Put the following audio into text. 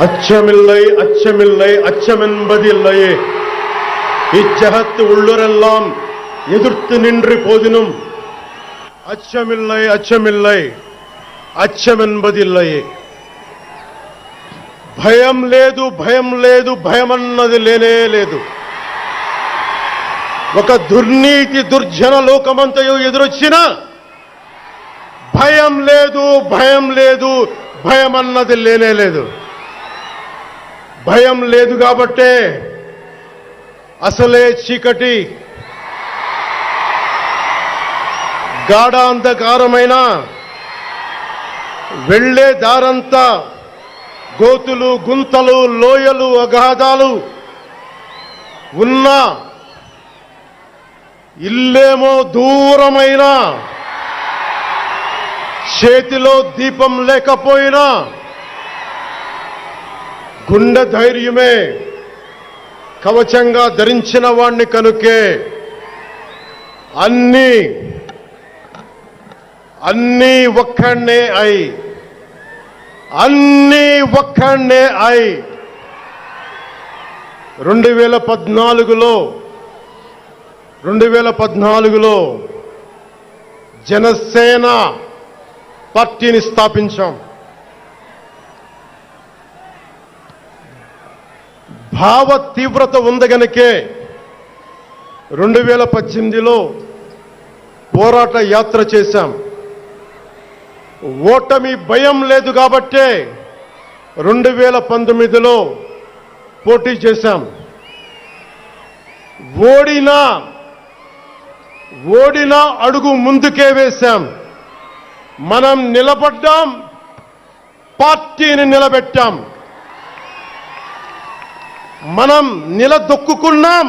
அச்சமில்லை அச்சமில்லை அச்சமென்பதில்லையே. இச்சகத்து உள்ளுரெல்லாம் எதிர்த்து நின்று போதினும் அச்சமில்லை அச்சமில்லை అచ్చమెన్బదిల్లయే. భయం లేదు భయం లేదు భయమన్నది లేనే లేదు. ఒక దుర్నీతి దుర్జన లోకమంతయు ఎదురొచ్చినా భయం లేదు భయం లేదు భయమన్నది లేనే లేదు. భయం లేదు కాబట్టే అసలే చీకటి గాఢాంధకారమైన వెళ్లే దారంతా గోతులు గుంతలు లోయలు అగాధాలు ఉన్న ఇల్లేమో దూరమైన చేతిలో దీపం లేకపోయినా గుండె ధైర్యమే కవచంగా ధరించిన వాణ్ణి కనుకే అన్నీ ఒక్కడే అయి 2014లో జనసేన పార్టీని స్థాపించాం. భావ తీవ్రత ఉంది గనుకే 2018లో పోరాట యాత్ర చేశాం. ఓటమి భయం లేదు కాబట్టే 2019లో పోటీ చేశాం. ఓడినా అడుగు ముందుకే వేశాం. మనం నిలబడ్డాం, పార్టీని నిలబెట్టాం. మనం నిలదొక్కుకున్నాం,